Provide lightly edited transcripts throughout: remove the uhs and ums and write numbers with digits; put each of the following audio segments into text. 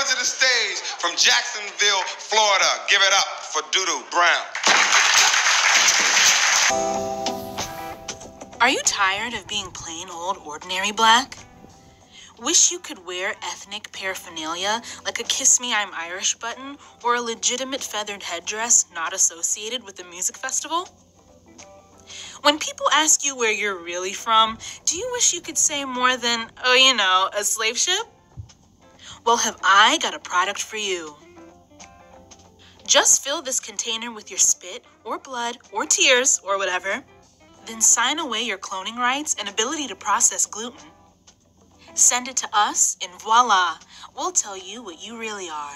to the stage from Jacksonville, Florida. Give it up for DooDoo Brown. Are you tired of being plain old ordinary black? Wish you could wear ethnic paraphernalia like a Kiss Me I'm Irish button or a legitimate feathered headdress not associated with a music festival? When people ask you where you're really from, do you wish you could say more than, oh, you know, a slave ship? Well, have I got a product for you. Just fill this container with your spit or blood or tears or whatever, then sign away your cloning rights and ability to process gluten. Send it to us, and voila, we'll tell you what you really are.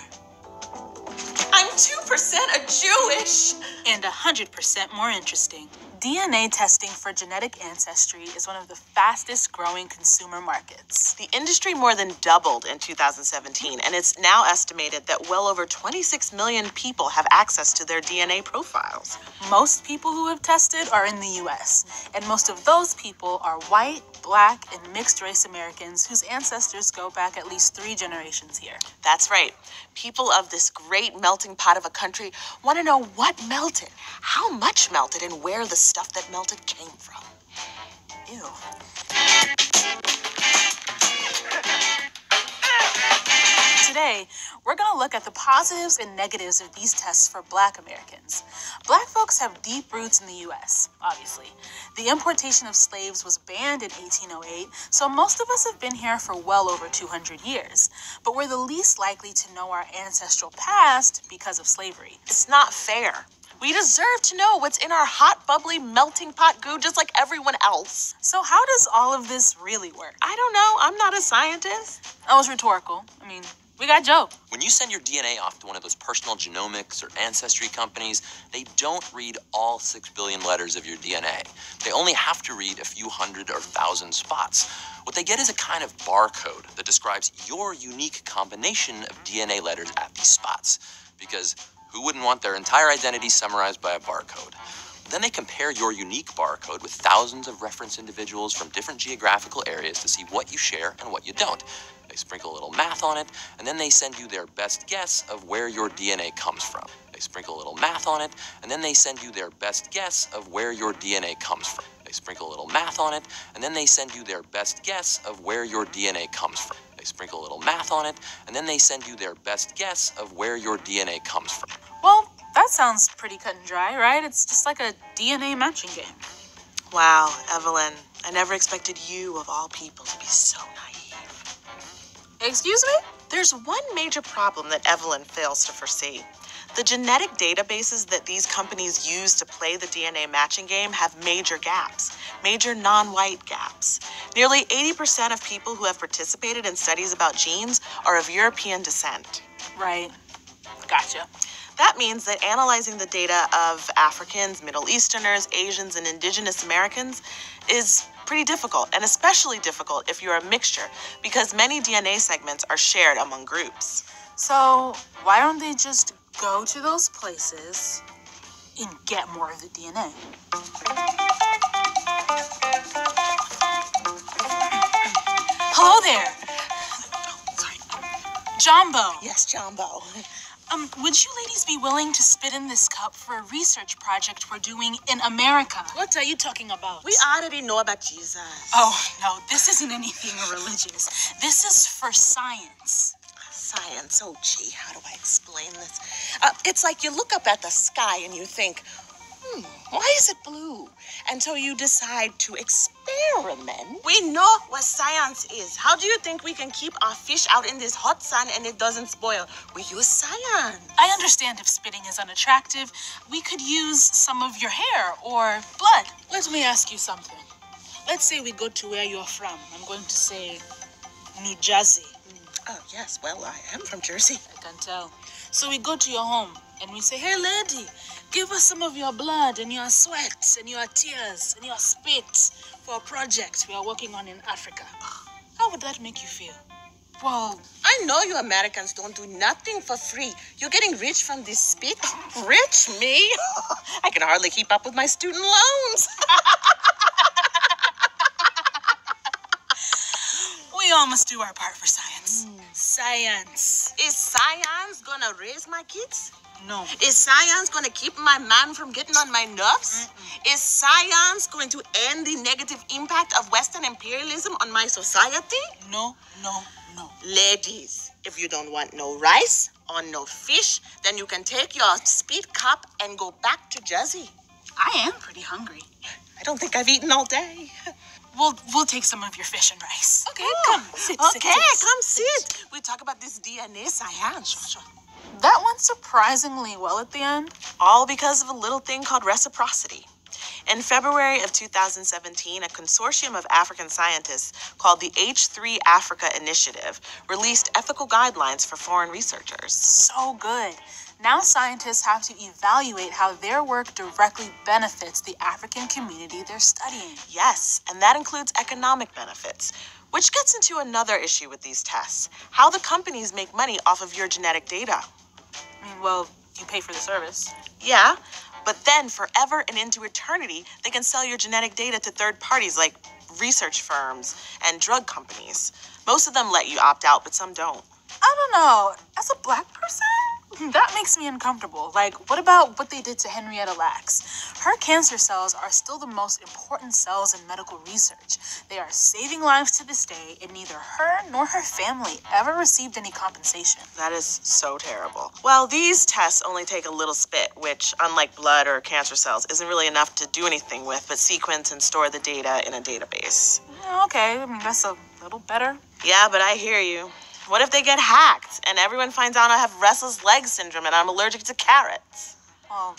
I'm 2% a Jewish! And 100% more interesting. DNA testing for genetic ancestry is one of the fastest growing consumer markets. The industry more than doubled in 2017, and it's now estimated that well over 26 million people have access to their DNA profiles. Most people who have tested are in the US, and most of those people are white, black, and mixed race Americans whose ancestors go back at least 3 generations here. That's right. People of this great melting pot of a country want to know what melted, how much melted, and where the stuff that melted came from. Ew. Today, we're going to look at the positives and negatives of these tests for Black Americans. Black folks have deep roots in the U.S., obviously. The importation of slaves was banned in 1808, so most of us have been here for well over 200 years. But we're the least likely to know our ancestral past because of slavery. It's not fair. We deserve to know what's in our hot, bubbly, melting pot goo just like everyone else. So how does all of this really work? I don't know. I'm not a scientist. That was rhetorical. I mean, we got Joe. When you send your DNA off to one of those personal genomics or ancestry companies, they don't read all 6 billion letters of your DNA. They only have to read a few hundred or thousand spots. What they get is a kind of barcode that describes your unique combination of DNA letters at these spots. Because who wouldn't want their entire identity summarized by a barcode? Then they compare your unique barcode with thousands of reference individuals from different geographical areas to see what you share and what you don't. They sprinkle a little math on it, and then they send you their best guess of where your DNA comes from. They sprinkle a little math on it, and then they send you their best guess of where your DNA comes from. They sprinkle a little math on it, and then they send you their best guess of where your DNA comes from. They sprinkle a little math on it, and then they send you their best guess of where your DNA comes from. Well, that sounds pretty cut and dry, right? It's just like a DNA matching game. Wow, Evelyn, I never expected you, of all people, to be so naive. Excuse me? There's one major problem that Evelyn fails to foresee. The genetic databases that these companies use to play the DNA matching game have major gaps, major non-white gaps. Nearly 80% of people who have participated in studies about genes are of European descent. Right. Gotcha. That means that analyzing the data of Africans, Middle Easterners, Asians, and Indigenous Americans is pretty difficult, and especially difficult if you're a mixture, because many DNA segments are shared among groups. So why don't they just go to those places and get more of the DNA? Hello there. Sorry. Jumbo. Yes, Jumbo. Would you ladies be willing to spit in this cup for a research project we're doing in America? What are you talking about? We already know about Jesus. Oh, no, this isn't anything religious. This is for science. Science, oh gee, how do I explain this? It's like you look up at the sky and you think, why is it blue? And so you decide to experiment. We know what science is. How do you think we can keep our fish out in this hot sun and it doesn't spoil? We use science. I understand if spitting is unattractive, we could use some of your hair or blood. Let me ask you something. Let's say we go to where you're from. I'm going to say New Jersey. Oh, yes. Well, I am from Jersey. I can tell. So we go to your home and we say, hey, lady, give us some of your blood and your sweat and your tears and your spit for a project we are working on in Africa. How would that make you feel? Well, I know you Americans don't do nothing for free. You're getting rich from this spit. Rich? Me? I can hardly keep up with my student loans. we all must do our part for science. Science. Is science gonna raise my kids? No. Is science gonna keep my man from getting on my nerves? Is science going to end the negative impact of Western imperialism on my society? No, no, no. Ladies, if you don't want no rice or no fish, then you can take your speed cup and go back to Jersey. I am pretty hungry. I don't think I've eaten all day. We'll take some of your fish and rice. Okay, come. Sit, come sit. We talk about this DNA science. That went surprisingly well at the end. All because of a little thing called reciprocity. In February of 2017, a consortium of African scientists called the H3 Africa Initiative released ethical guidelines for foreign researchers. So good. Now scientists have to evaluate how their work directly benefits the African community they're studying. Yes, and that includes economic benefits, which gets into another issue with these tests: how the companies make money off of your genetic data. I mean, well, you pay for the service. Yeah, but then forever and into eternity, they can sell your genetic data to third parties like research firms and drug companies. Most of them let you opt out, but some don't. I don't know. As a Black person, that makes me uncomfortable. Like, what about what they did to Henrietta Lacks? Her cancer cells are still the most important cells in medical research. They are saving lives to this day, and neither her nor her family ever received any compensation. That is so terrible. Well, these tests only take a little spit, which, unlike blood or cancer cells, isn't really enough to do anything with but sequence and store the data in a database. Okay, I mean, that's a little better. Yeah, but I hear you. What if they get hacked and everyone finds out I have restless leg syndrome and I'm allergic to carrots? Well,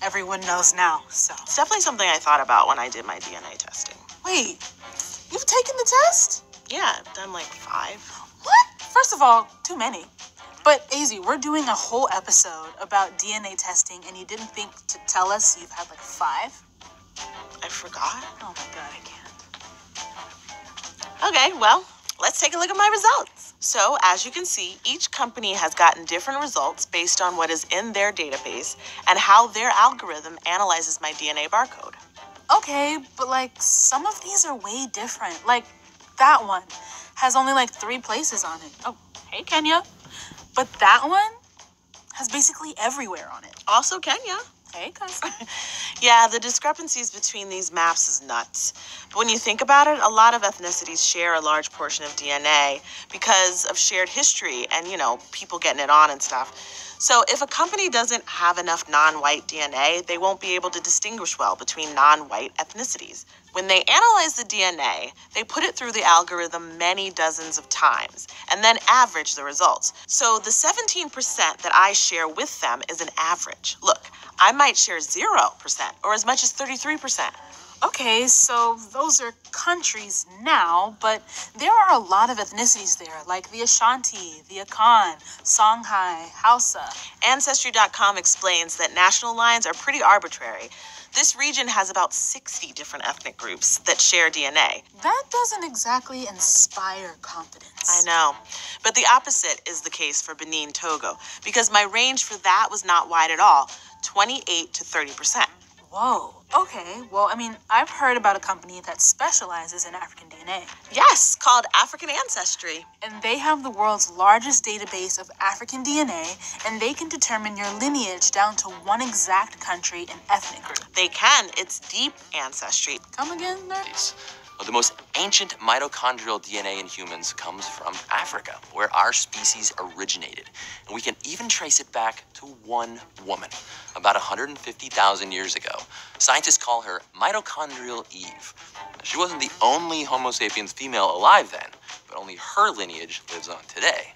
everyone knows now, so. It's definitely something I thought about when I did my DNA testing. Wait, you've taken the test? Yeah, I've done like 5. What? First of all, too many. But, AZ, we're doing a whole episode about DNA testing, and you didn't think to tell us you've had like 5? I forgot. Oh my God, I can't. Okay, well, let's take a look at my results. So, as you can see, each company has gotten different results based on what is in their database and how their algorithm analyzes my DNA barcode. Okay, but like, some of these are way different. Like, that one has only like 3 places on it. Oh, hey, Kenya. But that one has basically everywhere on it. Also Kenya. Hey, cousin. Yeah, the discrepancies between these maps is nuts. But when you think about it, a lot of ethnicities share a large portion of DNA because of shared history and, people getting it on and stuff. So if a company doesn't have enough non-white DNA, they won't be able to distinguish well between non-white ethnicities. When they analyze the DNA, they put it through the algorithm many dozens of times and then average the results. So the 17% that I share with them is an average. Look, I might share 0% or as much as 33%. Okay, so those are countries now, but there are a lot of ethnicities there, like the Ashanti, the Akan, Songhai, Hausa. Ancestry.com explains that national lines are pretty arbitrary. This region has about 60 different ethnic groups that share DNA. That doesn't exactly inspire confidence. I know, but the opposite is the case for Benin, Togo, because my range for that was not wide at all, 28 to 30%. Whoa, okay. Well, I mean, I've heard about a company that specializes in African DNA. Yes, called African Ancestry. And they have the world's largest database of African DNA, and they can determine your lineage down to one exact country and ethnic group. They can. It's deep ancestry. Come again, nerd? The most ancient mitochondrial DNA in humans comes from Africa, where our species originated. And we can even trace it back to one woman, about 150,000 years ago. Scientists call her Mitochondrial Eve. She wasn't the only Homo sapiens female alive then, but only her lineage lives on today.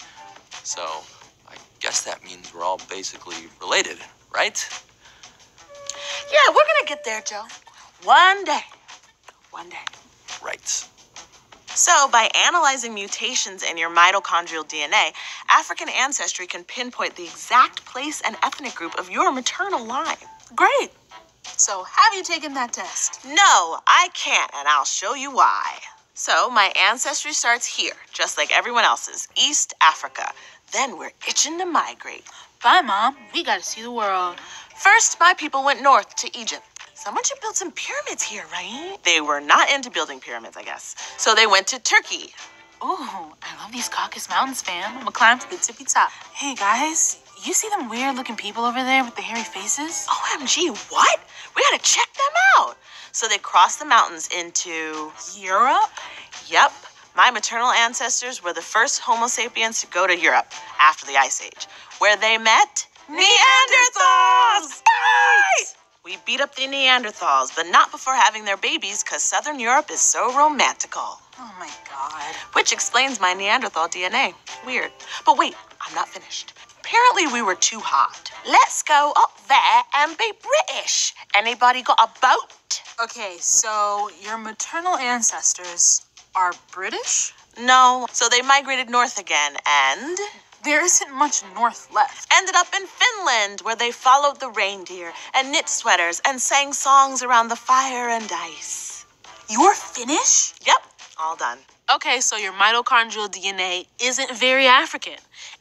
So I guess that means we're all basically related, right? Yeah, we're gonna get there, Joe. One day. One day. Right. So, by analyzing mutations in your mitochondrial DNA, African Ancestry can pinpoint the exact place and ethnic group of your maternal line. Great. So, have you taken that test? No, I can't, and I'll show you why. So, my ancestry starts here, just like everyone else's, East Africa. Then we're itching to migrate. Bye, Mom. We gotta see the world. First, my people went north to Egypt. Someone should build some pyramids here, right? They were not into building pyramids, I guess. So they went to Turkey. Oh, I love these Caucasus Mountains, fam. I'm gonna climb to the tippy top. Hey, guys, you see them weird-looking people over there with the hairy faces? OMG, what? We gotta check them out. So they crossed the mountains into... Europe? Yep. My maternal ancestors were the first Homo sapiens to go to Europe after the Ice Age, where they met Neanderthals! Right! We beat up the Neanderthals, but not before having their babies, because Southern Europe is so romantical. Oh my god. Which explains my Neanderthal DNA. Weird. But wait, I'm not finished. Apparently we were too hot. Let's go up there and be British. Anybody got a boat? Okay, so your maternal ancestors are British? No. So they migrated north again and... There isn't much north left. ended up in Finland, where they followed the reindeer and knit sweaters and sang songs around the fire and ice. You're Finnish? Yep, all done. Okay, so your mitochondrial DNA isn't very African,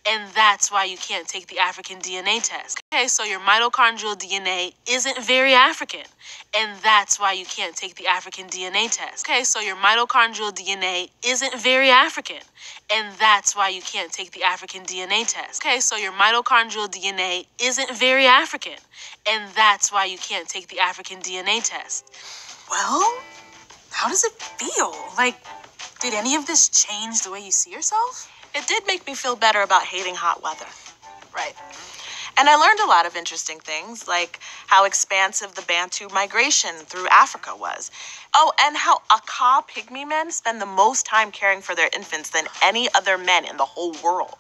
and that's why you can't take the African DNA test. Okay, so your mitochondrial DNA isn't very African, and that's why you can't take the African DNA test. Okay, so your mitochondrial DNA isn't very African, and that's why you can't take the African DNA test. Okay, so your mitochondrial DNA isn't very African, and that's why you can't take the African DNA test. Well, how does it feel? Like, did any of this change the way you see yourself? It did make me feel better about hating hot weather. Right. And I learned a lot of interesting things, like how expansive the Bantu migration through Africa was. Oh, and how Aka pygmy men spend the most time caring for their infants than any other men in the whole world.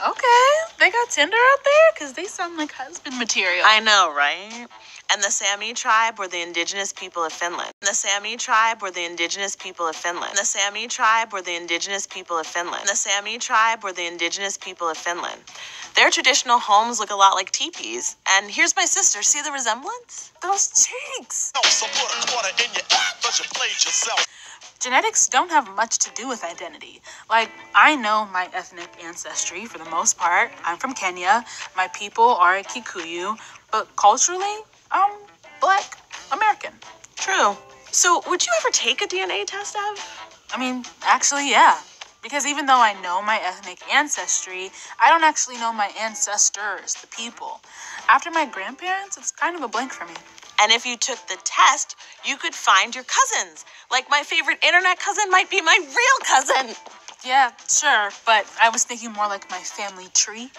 Okay, they got Tinder out there? Because they sound like husband material. I know, right? And the Sami tribe were the indigenous people of Finland. The Sami tribe were the indigenous people of Finland. The Sami tribe were the indigenous people of Finland. The Sami tribe were the indigenous people of Finland. Their traditional homes look a lot like teepees. And here's my sister. See the resemblance? Those cheeks. So put a quarter in your act, but you played yourself. Genetics don't have much to do with identity. Like, I know my ethnic ancestry for the most part. I'm from Kenya. My people are Kikuyu. But culturally, I'm Black American. True. So would you ever take a DNA test, Ev? I mean, actually, yeah. Because even though I know my ethnic ancestry, I don't actually know my ancestors, the people. After my grandparents, it's kind of a blank for me. And if you took the test, you could find your cousins. Like my favorite internet cousin might be my real cousin. Yeah, sure, but I was thinking more like my family tree.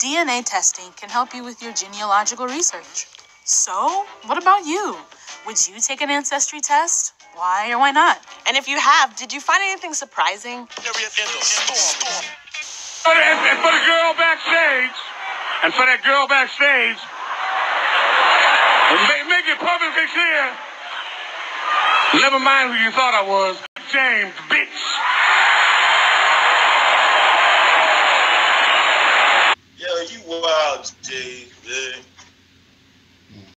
DNA testing can help you with your genealogical research. So, what about you? Would you take an ancestry test? Why or why not? And if you have, did you find anything surprising? End of story. And for the girl backstage, and for that girl backstage, make it publicly clear. Never mind who you thought I was. James, bitch.